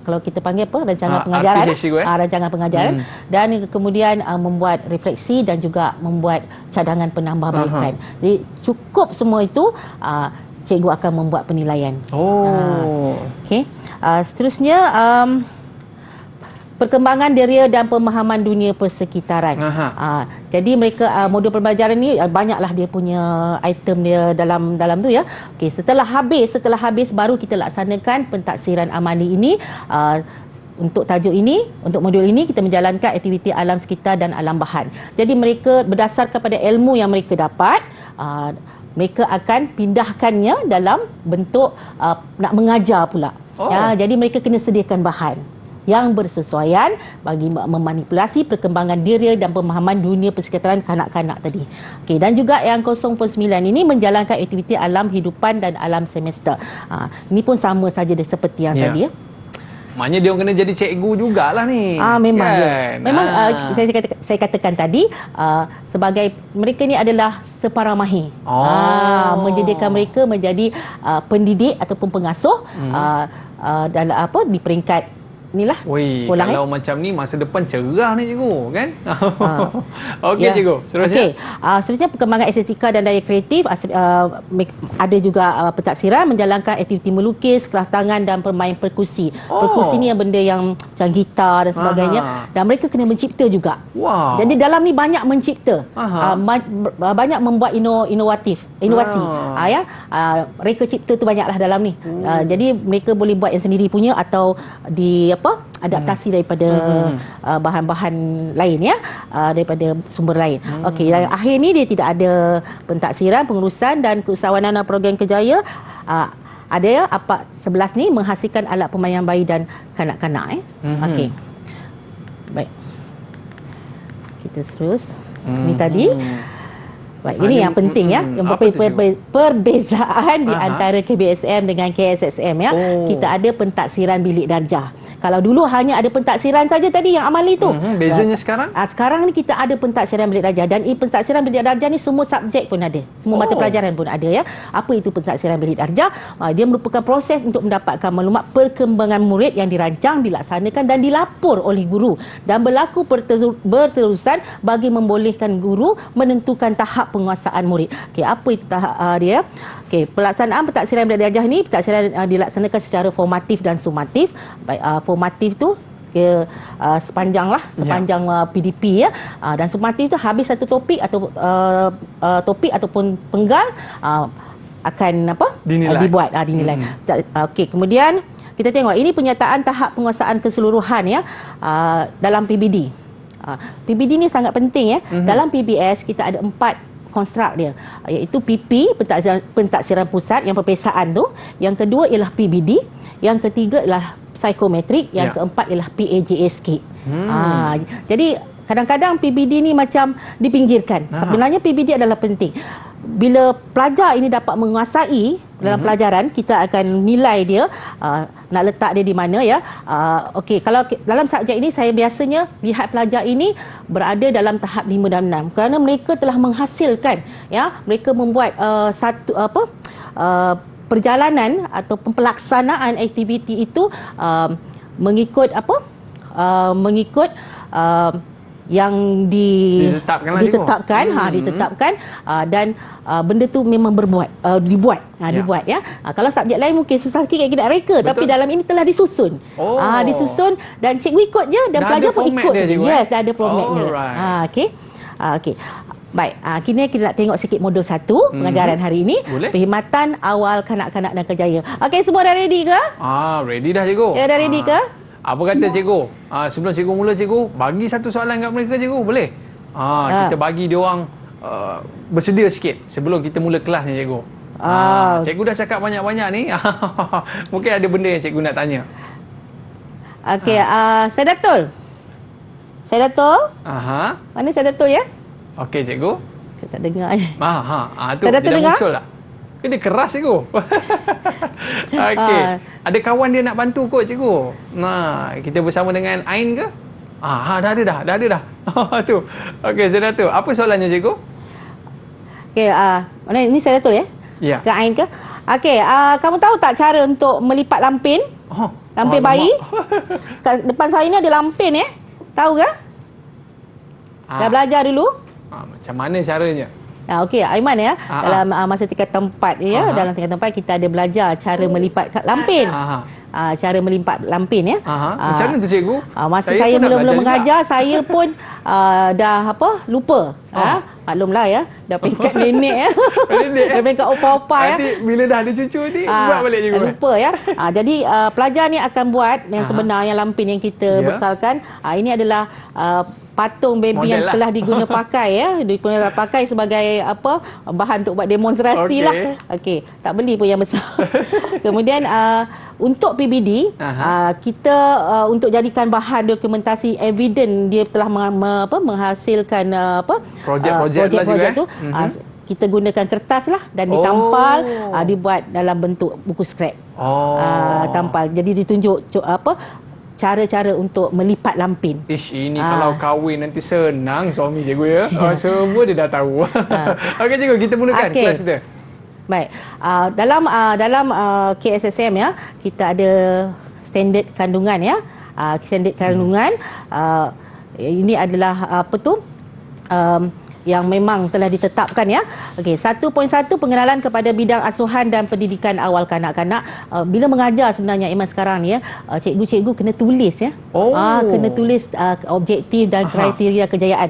kalau kita panggil apa, rancangan pengajaran, rancangan pengajaran, dan kemudian membuat refleksi dan juga membuat cadangan penambahbaikan. Jadi cukup semua itu cikgu akan membuat penilaian. Okey. Seterusnya perkembangan diri dan pemahaman dunia persekitaran. Jadi mereka modul pembelajaran ni banyaklah dia punya item dia dalam tu ya. Okey, setelah habis baru kita laksanakan pentaksiran amali ini. Untuk tajuk ini, untuk modul ini kita menjalankan aktiviti alam sekitar dan alam bahan. Jadi mereka berdasarkan pada ilmu yang mereka dapat, mereka akan pindahkannya dalam bentuk nak mengajar pula. Ya, jadi mereka kena sediakan bahan yang bersesuaian bagi memanipulasi perkembangan diri dan pemahaman dunia persekitaran kanak-kanak tadi. Okey, dan juga yang 0.9 ini menjalankan aktiviti alam hidupan dan alam semester. Ini pun sama saja seperti yang tadi ya. Maknanya dia kena jadi cikgu jugalah ni. Memang kan? ya. Memang saya katakan tadi sebagai mereka ni adalah separa mahir. Menjadikan mereka menjadi pendidik ataupun pengasuh dalam di peringkat inilah sekolah. Kalau macam ni masa depan cerah ni cikgu, kan? Okey cikgu, seterusnya. Seterusnya perkembangan estetika dan daya kreatif, ada juga pentaksiran menjalankan aktiviti melukis, kraftangan dan bermain perkusi. Perkusi ni yang benda yang macam gitar dan sebagainya, dan mereka kena mencipta juga. Jadi dalam ni banyak mencipta, banyak membuat inovasi. Mereka cipta tu banyaklah dalam ni. Jadi mereka boleh buat yang sendiri punya atau adaptasi daripada bahan-bahan lain ya, daripada sumber lain. Okey, yang akhir ni dia tidak ada pentaksiran, pengurusan dan keusahawanan program kerjaya. Ada apa 11 ni menghasilkan alat permainan bayi dan kanak-kanak Okey. Baik. Kita terus. Ini tadi. Baik, ini yang penting ya, yang perbezaan di antara KBSM dengan KSSM ya. Kita ada pentaksiran bilik darjah. Kalau dulu hanya ada pentaksiran saja tadi yang amali tu. Bezanya sekarang? Sekarang ni kita ada pentaksiran bilik darjah, dan pentaksiran bilik darjah ni semua subjek pun ada. Semua mata pelajaran pun ada ya. Apa itu pentaksiran bilik darjah? Dia merupakan proses untuk mendapatkan maklumat perkembangan murid yang dirancang, dilaksanakan dan dilapor oleh guru, dan berlaku berterusan bagi membolehkan guru menentukan tahap penguasaan murid. Okey, apa itu tahap dia? Okey, pelaksanaan pentaksiran bilik darjah ni dilaksanakan secara formatif dan sumatif. Baik, formatif tu sepanjang PDP ya, dan sumatif tu habis satu topik atau topik ataupun penggal akan dinilai. Okey, kemudian kita tengok ini penyataan tahap penguasaan keseluruhan ya, dalam PBD. PBD ni sangat penting ya. Dalam PBS kita ada 4 konstruk dia, iaitu PP, pentaksiran pusat yang peperiksaan tu, yang kedua ialah PBD, yang ketiga ialah psikometrik, yang keempat ialah PAJSK. Jadi kadang-kadang PBD ni macam dipinggirkan. Sebenarnya PBD adalah penting. Bila pelajar ini dapat menguasai dalam pelajaran, kita akan nilai dia, nak letak dia di mana ya. Okey, kalau dalam subjek ini saya biasanya lihat pelajar ini berada dalam tahap 5 dan 6 kerana mereka telah menghasilkan ya, mereka membuat perjalanan atau pelaksanaan aktiviti itu mengikut mengikut yang ditetapkan dan benda tu memang dibuat ya. Kalau subjek lain mungkin susah sikit kita nak reka, tapi dalam ini telah disusun. Disusun dan cikgu ikut je dan pelajar pun ikut. Yes, ada format dia. Okey. Baik, kini kita nak tengok sikit modul 1 pengajaran hari ini. Boleh. Perkhidmatan awal kanak-kanak dan kerjaya. Okey, semua dah ready ke? Ready dah cikgu. Ya, dah ready ke? Apa kata cikgu? Sebelum cikgu mula, cikgu bagi satu soalan kat mereka cikgu, boleh? Kita bagi dia orang bersedia sikit sebelum kita mula kelas ni cikgu. Cikgu dah cakap banyak-banyak ni. Mungkin ada benda yang cikgu nak tanya. Okey, Saidatul. Mana Saidatul ya? Okey cikgu. Saya tak dengar je. Tu dia dah muncul tak? Dia keras cikgu. Okey. Ada kawan dia nak bantu kot cikgu. Kita bersama dengan Ain ke? Dah ada dah. Tu. Okey, saya dah tu. Apa soalannya cikgu? Okey, mana ini saya tu ya? Ya. Ke Ain ke? Okey, kamu tahu tak cara untuk melipat lampin? Lampin bayi? Depan saya ni ada lampin ya. Tahu ke? Dah belajar dulu? Macam mana caranya? Okey, Aiman ya, dalam masa tingkatan 4 ya, dalam tingkatan 4 kita ada belajar cara melipat lampin. cara melimpat lampin ya. Macam mana tu cikgu? Masa saya pun nak mula-mula belajar mengajar, saya pun dah lupa. Maklumlah ya, dah peringkat nenek ya. Dah peringkat opa-opa ya. Nanti bila dah ada cucu ni buat balik cikgu. Lupa ya. Jadi pelajar ni akan buat yang sebenar, yang lampin yang kita bekalkan. Ini adalah patung baby model yang lah. telah diguna pakai ya, diguna pakai sebagai bahan untuk buat demonstrasi lah. Okey, tak beli pun yang besar. Kemudian untuk PBD kita untuk jadikan bahan dokumentasi evidence dia telah menghasilkan projek-projek tu kita gunakan kertas lah dan ditampal, dibuat dalam bentuk buku scrap. Tampal. Jadi ditunjuk cara-cara untuk melipat lampin. Ini kalau kahwin nanti senang suami cikgu ya. Semua dia dah tahu. Okey cikgu, kita mulakan kelas kita. Baik. Dalam KSSM ya, kita ada standard kandungan ya. Standard kandungan ini adalah yang memang telah ditetapkan ya. Okey, 1.1 pengenalan kepada bidang asuhan dan pendidikan awal kanak-kanak. Bila mengajar sebenarnya Iman sekarang ni ya, cikgu-cikgu kena tulis ya. Kena tulis objektif dan kriteria kejayaan.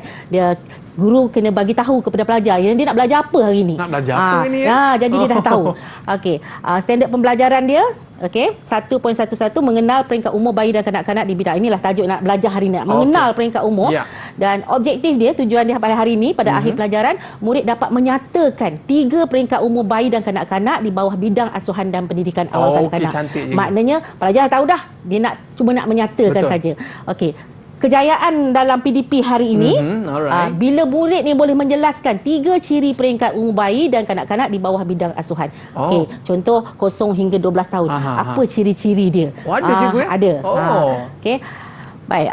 Guru kena bagi tahu kepada pelajar yang dia nak belajar apa hari ni. Nak belajar apa ni ya? Jadi dia dah tahu. Okey, standard pembelajaran dia. Okey, 1.11 mengenal peringkat umur bayi dan kanak-kanak di bidang. Inilah tajuk nak belajar hari ni. Mengenal peringkat umur. Dan objektif dia, tujuan dia pada hari ini, pada akhir pelajaran, murid dapat menyatakan 3 peringkat umur bayi dan kanak-kanak di bawah bidang asuhan dan pendidikan awal kanak-kanak. Maknanya pelajar tahu dah, dia cuma nak menyatakan saja. Okey. Kejayaan dalam PDP hari ini, bila murid ni boleh menjelaskan 3 ciri peringkat umur bayi dan kanak-kanak di bawah bidang asuhan. Okey, contoh 0 hingga 12 tahun. Apa ciri-ciri dia? Ada cikgu ya? Ada. Okey. Baik,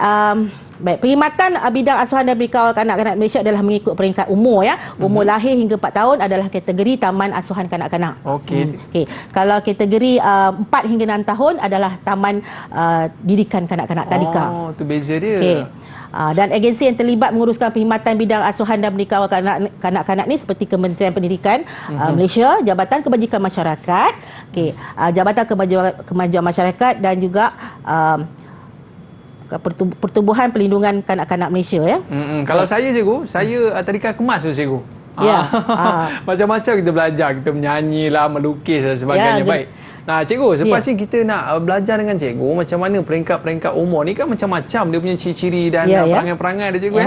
perkhidmatan bidang asuhan dan pendidikan awal kanak-kanak Malaysia adalah mengikut peringkat umur ya. Umur lahir hingga 4 tahun adalah kategori taman asuhan kanak-kanak. Okey. Kalau kategori 4 hingga 6 tahun adalah taman didikan kanak-kanak, tadika. Tu beza dia. Okey. Dan agensi yang terlibat menguruskan perkhidmatan bidang asuhan dan pendidikan awal kanak-kanak ni seperti Kementerian Pendidikan Malaysia, Jabatan Kebajikan Masyarakat, Jabatan Kemajuan Masyarakat dan juga Pertubuhan Pelindungan Kanak-kanak Malaysia ya. Kalau saya cikgu, saya tadika kemas tu cikgu. Macam-macam kita belajar, kita menyanyi lah, melukis dan sebagainya. Baik. Nah, cikgu, selepas ni kita nak belajar dengan cikgu macam mana peringkat-peringkat umur ni kan macam-macam dia punya ciri-ciri dan perangai-perangai dia cikgu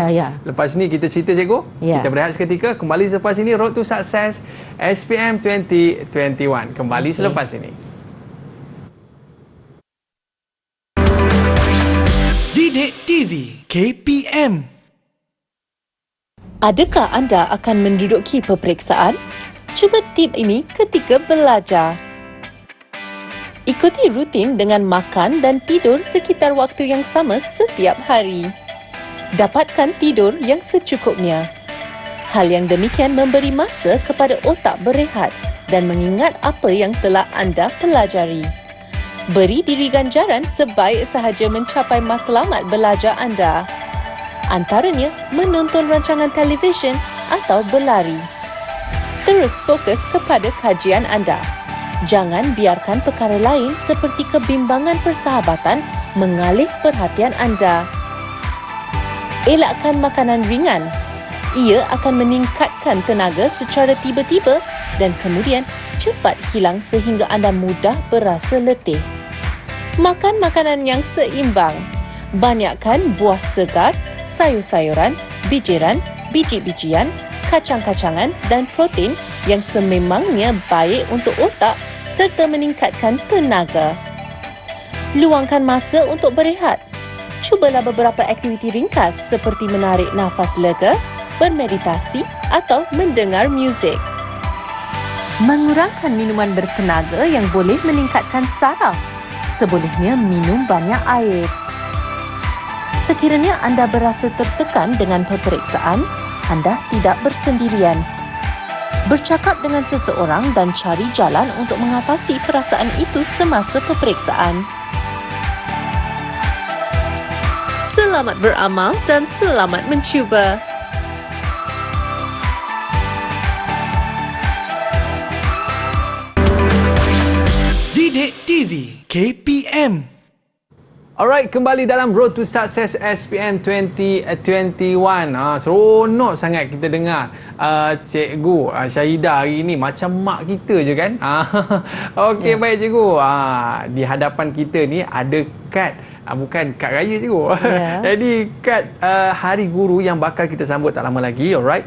Lepas ni kita cerita cikgu. Kita berehat seketika, kembali selepas ini Road to Success SPM 2021. Kembali selepas ini. Didik TV KPM. Adakah anda akan menduduki peperiksaan? Cuba tip ini ketika belajar. Ikuti rutin dengan makan dan tidur sekitar waktu yang sama setiap hari. Dapatkan tidur yang secukupnya. Hal yang demikian memberi masa kepada otak berehat dan mengingat apa yang telah anda pelajari. Beri diri ganjaran sebaik sahaja mencapai matlamat belajar anda. Antaranya menonton rancangan televisyen atau berlari. Terus fokus kepada kajian anda. Jangan biarkan perkara lain seperti kebimbangan persahabatan mengalih perhatian anda. Elakkan makanan ringan. Ia akan meningkatkan tenaga secara tiba-tiba dan kemudian cepat hilang sehingga anda mudah berasa letih. Makan makanan yang seimbang. Banyakkan buah segar, sayur-sayuran, bijiran, biji-bijian, kacang-kacangan dan protein yang sememangnya baik untuk otak serta meningkatkan tenaga. Luangkan masa untuk berehat. Cubalah beberapa aktiviti ringkas seperti menarik nafas lega, bermeditasi atau mendengar muzik. Mengurangkan minuman bertenaga yang boleh meningkatkan saraf. Sebolehnya minum banyak air. Sekiranya anda berasa tertekan dengan peperiksaan, anda tidak bersendirian. Bercakap dengan seseorang dan cari jalan untuk mengatasi perasaan itu semasa peperiksaan. Selamat beramal dan selamat mencuba. Didik Didik TV KPM. Alright, kembali dalam Road to Success SPM 2021. Seronok sangat kita dengar Cikgu Syahidah hari ini macam mak kita je kan. Okey, baik Cikgu. Di hadapan kita ni ada kad, bukan kad raya Cikgu. Jadi kad Hari Guru yang bakal kita sambut tak lama lagi. Alright.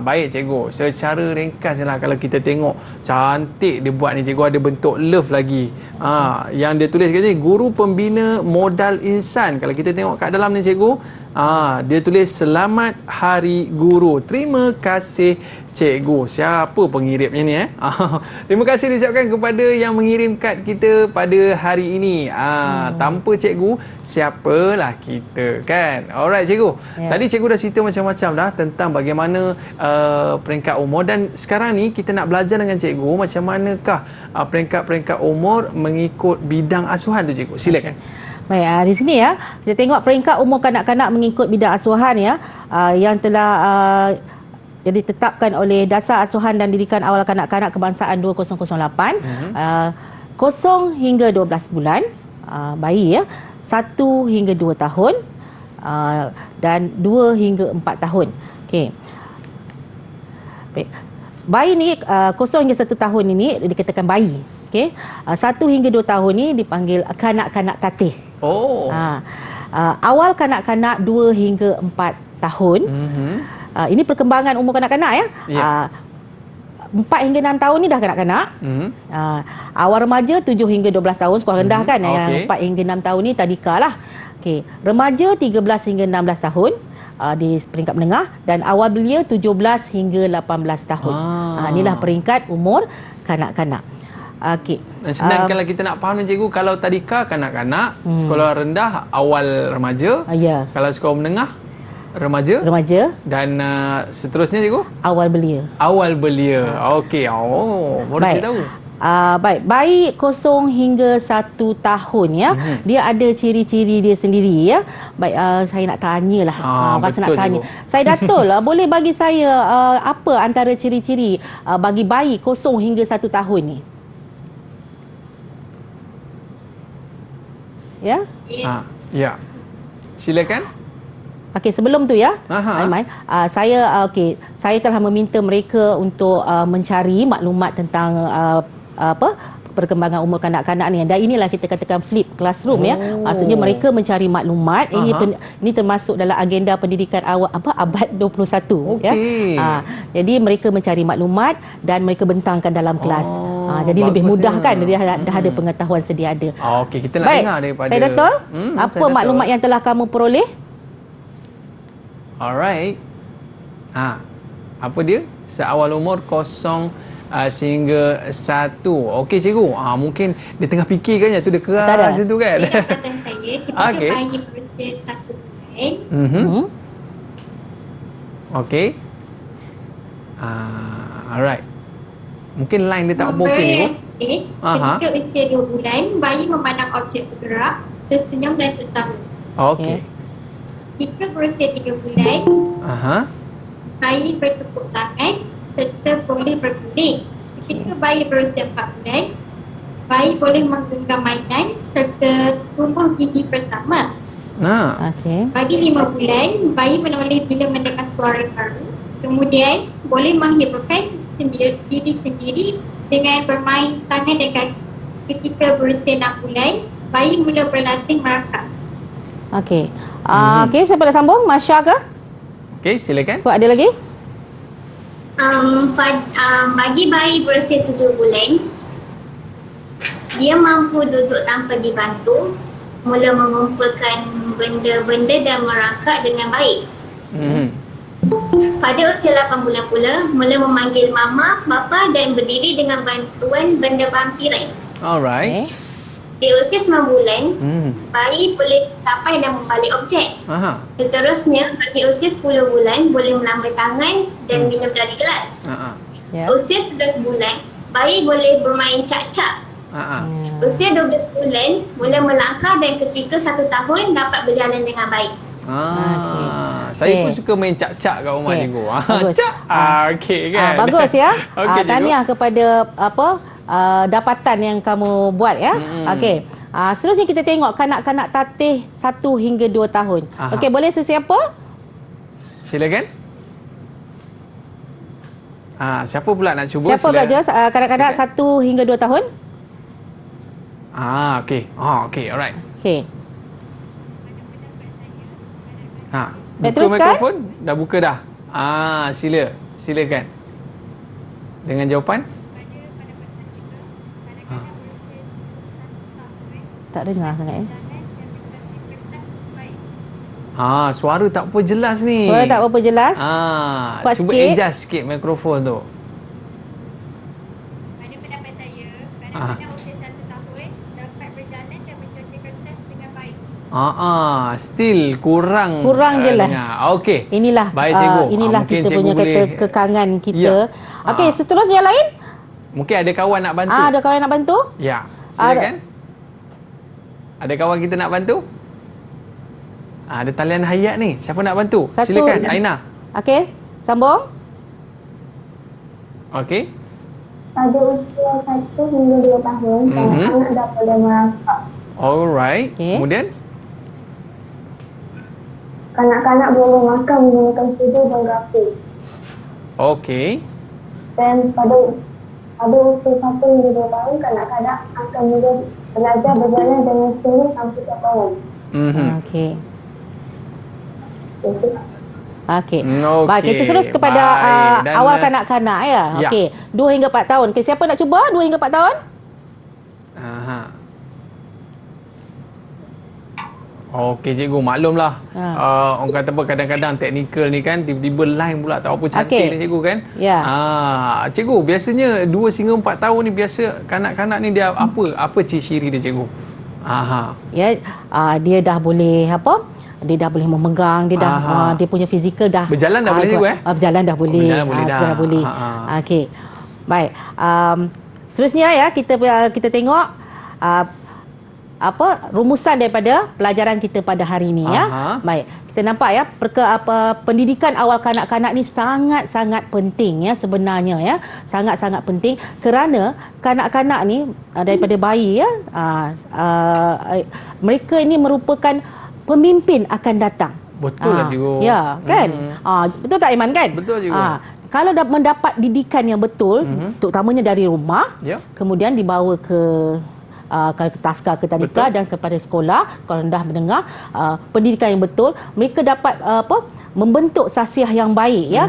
Baik Cikgu, secara ringkas lah kalau kita tengok, cantik dia buat ni Cikgu, ada bentuk love lagi. Yang dia tulis kat sini, Guru Pembina Modal Insan. Kalau kita tengok kat dalam ni Cikgu, dia tulis Selamat Hari Guru. Terima kasih Cikgu. Siapa pengirimnya ni Terima kasih diucapkan kepada yang mengirim kad kita pada hari ini. Tanpa Cikgu, siapalah kita kan. Alright Cikgu. Tadi Cikgu dah cerita macam-macam dah tentang bagaimana peringkat umur, dan sekarang ni kita nak belajar dengan Cikgu macam manakah peringkat-peringkat umur mengikut bidang asuhan tu Cikgu. Silakan. Baik, di sini ya, kita tengok peringkat umur kanak-kanak mengikut bidang asuhan ya, yang telah jadi ditetapkan oleh Dasar Asuhan dan Didikan Awal Kanak-kanak Kebangsaan 2008. 0 hingga 12 bulan, bayi ya, 1 hingga 2 tahun, dan 2 hingga 4 tahun. Okey. Baik. Bayi ni 0 hingga 1 tahun ini dikatakan bayi. Okey. 1 hingga 2 tahun ni dipanggil kanak-kanak tatih. Awal kanak-kanak 2 hingga 4 tahun. Ini perkembangan umur kanak-kanak ya. 4 hingga 6 tahun ni dah kanak-kanak. Awal remaja 7 hingga 12 tahun, sekolah rendah kan. Yang 4 hingga 6 tahun ni tadika lah. Okey, remaja 13 hingga 16 tahun di peringkat menengah, dan awal belia 17 hingga 18 tahun. Inilah peringkat umur kanak-kanak. Okey. Senang kalau kita nak faham Cikgu, kalau tadika kanak-kanak, sekolah rendah awal remaja. Kalau sekolah menengah remaja dan seterusnya Cikgu, awal belia. Awal belia. Okey. Baru saya tahu. Baik, bayi 0 hingga 1 tahun ya. Dia ada ciri-ciri dia sendiri ya. Baik, saya nak tanyalah. Rasa nak tanya. Cikgu. Saya Datul, boleh bagi saya apa antara ciri-ciri bagi bayi 0 hingga 1 tahun ni? Ya? Ya. Silakan. Okey, sebelum tu ya, Aiman, saya telah meminta mereka untuk mencari maklumat tentang perkembangan umur kanak-kanak ni, dan inilah kita katakan flip classroom ya. Maksudnya mereka mencari maklumat. Ini termasuk dalam agenda pendidikan awal abad 21 ya. Jadi mereka mencari maklumat dan mereka bentangkan dalam kelas. Jadi lebih mudah kan, dia dah ada pengetahuan sedia ada. Okey, kita nak dengar daripada saya Datul, apa maklumat yang telah kamu peroleh? Alright. Apa dia? Seawal umur 0 sehingga 1. Okey Cikgu. Mungkin dia tengah fikir kan, tu dia keras itu kan. Pendapatan saya ketika bayi berusia 1 bulan. Okey. Alright. Mungkin line dia tak okey Cikgu. Ketika usia 2 bulan, bayi memandang objek bergerak, tersenyum dan tertawa. Okey. Ketika berusia 3 bulan, bayi bertepuk tangan serta boleh berguling. Ketika bayi berusia 4 bulan, bayi boleh menggenggam mainan serta tumbuh gigi pertama. Bagi 5 bulan, bayi menoleh bila mendengar suara baru. Kemudian, boleh menghiburkan diri sendiri dengan bermain tangan dan kaki. Ketika berusia 6 bulan, bayi mula berlatih merakak. Okey. Okey, siapa nak sambung? Masya ke? Okey, silakan. Ada lagi? Bagi bayi berusia 7 bulan, dia mampu duduk tanpa dibantu, mula mengumpulkan benda-benda dan merangkak dengan baik. Pada usia 8 bulan pula, mula memanggil mama, bapa dan berdiri dengan bantuan benda pampiran. Alright. Di usia 9 bulan, bayi boleh capai dan membalik objek. Seterusnya, bagi usia 10 bulan, boleh melambai tangan dan minum dari gelas. Usia 11 bulan, bayi boleh bermain cak-cak. Usia 12 bulan, mula melangkah dan ketika 1 tahun dapat berjalan dengan baik. Saya pun suka main cak-cak kat rumah Cikgu. Bagus. Okey kan. Bagus ya. Tahniah kepada dapatan yang kamu buat ya. Okey. Seterusnya kita tengok kanak-kanak tatih 1 hingga 2 tahun. Okey, boleh sesiapa? Silakan. Siapa pula nak cuba? Siapa pula Jos? Kanak-kanak 1 hingga 2 tahun? Okey. Okey, alright. Okey. Buka teruskan. mikrofon. Dah buka dah. Silakan. Dengan jawapan? Tak dengar sangat Suara tak apa jelas ni. Suara tak apa jelas. Cuba sikit. adjust sikit mikrofon tu. Pada pendapat saya, kanak-kanak usia 1 tahun dapat berjalan dan mencontoh kertas dengan baik. Still kurang jelas. Okey. Inilah baik cikgu. Inilah Mungkin kita punya boleh, kata kekangan kita. Okey, seterusnya yang lain? Mungkin ada kawan nak bantu. Ada kawan nak bantu? Ya. Silakan. Ada kawan kita nak bantu? Ada talian hayat ni. Siapa nak bantu? Silakan, Aina. Okey, sambung. Okey. Pada usia 1 hingga 2 tahun, kanak-kanak dah boleh merangkak. Alright. Kemudian? Kanak-kanak boleh makan menggunakan sudu dan garpu. Okey. Dan pada usia 1 hingga 2 tahun, kanak-kanak akan belajar berjalan dengan sendiri tanpa cabaran. Okey. Okey. Okey. Baik, kita terus kepada awal kanak-kanak ya. Okey, 2 hingga 4 tahun. Okey, siapa nak cuba 2 hingga 4 tahun? Okey cikgu, maklumlah. Orang kata apa, kadang-kadang teknikal ni kan tiba-tiba line pula tak apa cantik ni cikgu kan. Cikgu, biasanya 2 hingga 4 tahun ni biasa kanak-kanak ni dia apa ciri-ciri dia cikgu? Dia dah boleh dia dah boleh memegang, dia dah dia punya fizikal dah berjalan dah boleh cikgu berjalan dah boleh. Berjalan dah boleh. Okey. Baik. Seterusnya ya kita tengok rumusan daripada pelajaran kita pada hari ini ya. Baik. Kita nampak ya pendidikan awal kanak-kanak ni sangat-sangat penting ya sebenarnya ya. Sangat-sangat penting kerana kanak-kanak ni daripada bayi ya mereka ini merupakan pemimpin akan datang. Betul lah cikgu. Ya, kan? Betul tak Iman kan? Betul cikgu. Kalau dah mendapat didikan yang betul, terutamanya dari rumah, kemudian dibawa ke taska ke tadika dan kepada sekolah, kalau dah mendengar pendidikan yang betul, mereka dapat membentuk sasiah yang baik ya.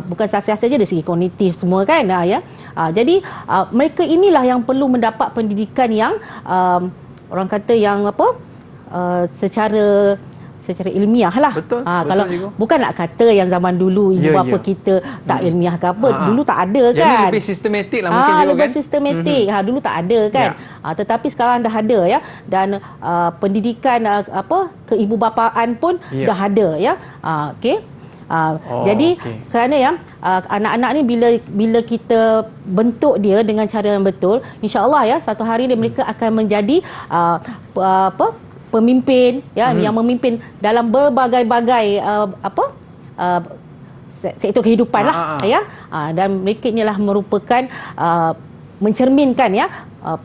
Bukan sasiah saja dari segi kognitif semua kan ya. Jadi mereka inilah yang perlu mendapat pendidikan yang orang kata yang secara ilmiah lah. Betul. Kalau cikgu. bukan nak kata yang zaman dulu ibu bapa kita tak ilmiah ke apa, dulu tak ada kan. Jadi lebih sistematik lah mungkin cikgu kan. Lebih sistematik. Dulu tak ada kan. Tetapi sekarang dah ada ya, dan pendidikan keibubapaan pun dah ada ya. Okey. Jadi kerana ya anak-anak ni bila kita bentuk dia dengan cara yang betul, insya-Allah ya suatu hari mereka akan menjadi pemimpin ya yang memimpin dalam berbagai-bagai sektor kehidupan lah ya. Dan mereka inilah merupakan mencerminkan ya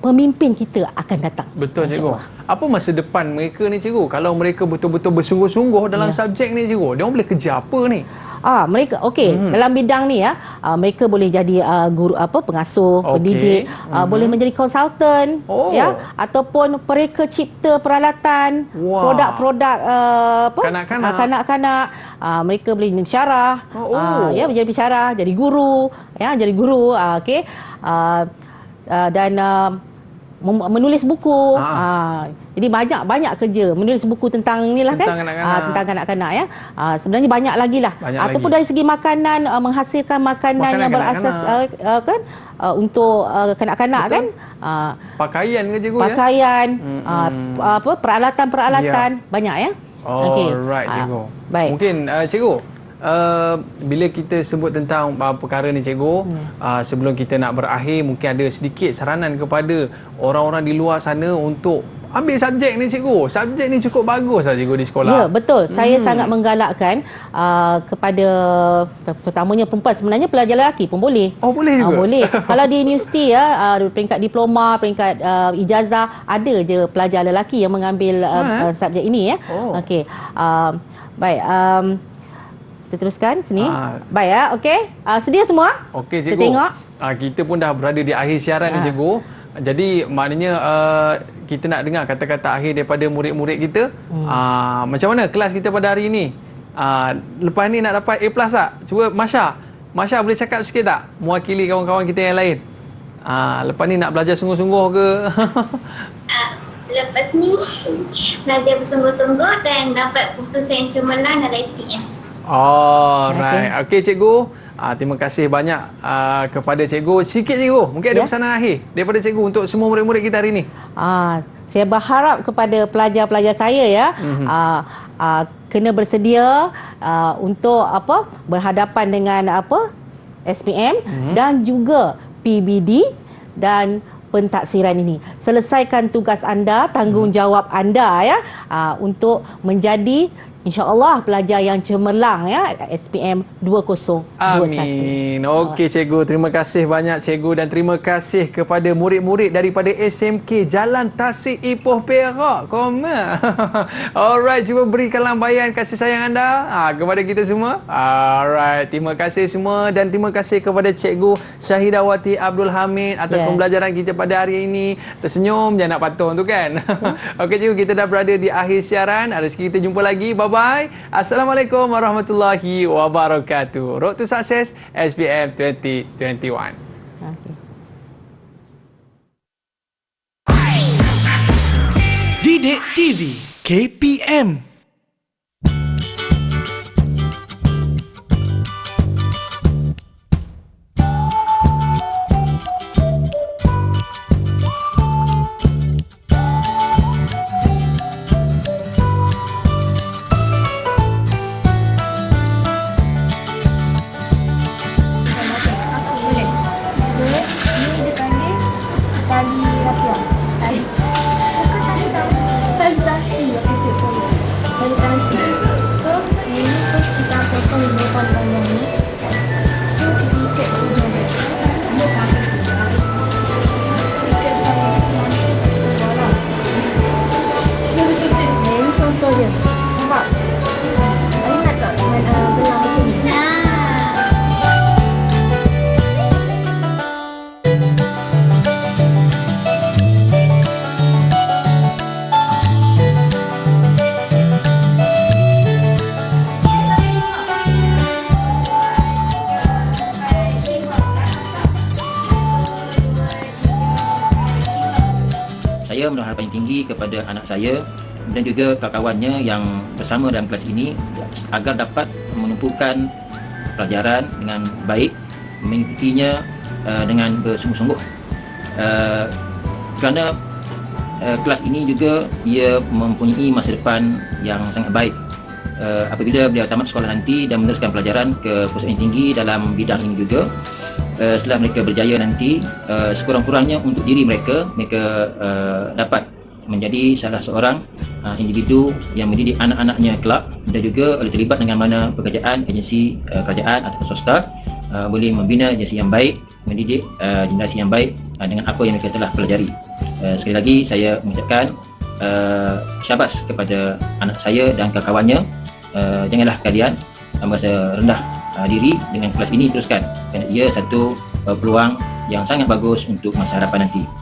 pemimpin kita akan datang. Betul cikgu. Apa masa depan mereka ni cikgu? Kalau mereka betul-betul bersungguh-sungguh dalam subjek ni cikgu, dia orang boleh kerja apa ni? Mereka dalam bidang ni ya mereka boleh jadi guru pengasuh, pendidik, boleh menjadi konsultan ya ataupun pereka cipta peralatan, produk-produk kanak-kanak, mereka boleh mensyarah, ya menjadi pensyarah, jadi guru okey, dan menulis buku. Jadi banyak kerja menulis buku tentang inilah kan tentang kanak-kanak ya. Sebenarnya banyak lagi lah. Ataupun dari segi makanan, menghasilkan makanan yang berasas kan untuk kanak-kanak kan. Pakaian ke cikgu pakaian, peralatan-peralatan banyak ya. Alright cikgu. Baik. Mungkin cikgu bila kita sebut tentang perkara ni cikgu, sebelum kita nak berakhir, mungkin ada sedikit saranan kepada orang-orang di luar sana untuk ambil subjek ni cikgu. Subjek ni cukup bagus lah cikgu di sekolah. Ya, betul. Saya sangat menggalakkan kepada terutamanya perempuan, sebenarnya pelajar lelaki pun boleh. Oh, boleh juga? Boleh. Kalau di universiti peringkat diploma, peringkat ijazah, ada je pelajar lelaki yang mengambil subjek ini ya. Okey. Baik. Kita teruskan sini. Baik ya, okey. Sedia semua? Okey cikgu. Kita tengok. Kita pun dah berada di akhir siaran ni cikgu. Jadi maknanya kita nak dengar kata-kata akhir daripada murid-murid kita. Macam mana kelas kita pada hari ini? Lepas ni nak dapat A+ tak? Cuba Masya boleh cakap sikit tak? Mewakili kawan-kawan kita yang lain. Lepas ni nak belajar sungguh-sungguh ke? Lepas ni belajar bersungguh-sungguh dan dapat putusan yang cemerlang dalam SPM. Right. Okey cikgu. Terima kasih banyak kepada cikgu. Sikit cikgu, mungkin ada pesanan akhir daripada cikgu untuk semua murid-murid kita hari ini. Saya berharap kepada pelajar-pelajar saya ya, kena bersedia untuk berhadapan dengan SPM dan juga PBD dan pentaksiran ini. Selesaikan tugas anda, tanggungjawab anda ya, untuk menjadi InsyaAllah pelajar yang cemerlang ya, SPM 2021. Amin. Okey cikgu, terima kasih banyak cikgu dan terima kasih kepada murid-murid daripada SMK Jalan Tasik Ipoh Perak. Koma. Alright, cuba berikan lambaian kasih sayang anda kepada kita semua. Alright, terima kasih semua dan terima kasih kepada cikgu Syahidawati Abdul Hamid atas pembelajaran kita pada hari ini. Tersenyum je nak patung tu kan. Okey cikgu, kita dah berada di akhir siaran. Rezeki kita jumpa lagi. Bye-bye. Assalamualaikum warahmatullahi wabarakatuh. Road to Success SPM 2021. Didik TV KPM. Saya menaruh harapan yang tinggi kepada anak saya dan juga kawan-kawannya yang bersama dalam kelas ini agar dapat menumpukan pelajaran dengan baik, mengikutinya dengan bersungguh-sungguh. Kerana kelas ini juga ia mempunyai masa depan yang sangat baik. Apabila beliau tamat sekolah nanti dan meneruskan pelajaran ke perusahaan tinggi dalam bidang ini juga, setelah mereka berjaya nanti, sekurang-kurangnya untuk diri mereka dapat menjadi salah seorang individu yang mendidik anak-anaknya kelak dan juga terlibat dengan mana pekerjaan agensi kerajaan atau swasta boleh membina agensi yang baik, mendidik generasi yang baik dengan apa yang mereka telah pelajari. Sekali lagi saya mengucapkan syabas kepada anak saya dan kawan-kawannya. Janganlah kalian merasa rendah diri dengan kelas ini, teruskan kerana ia satu peluang yang sangat bagus untuk masa hadapan nanti.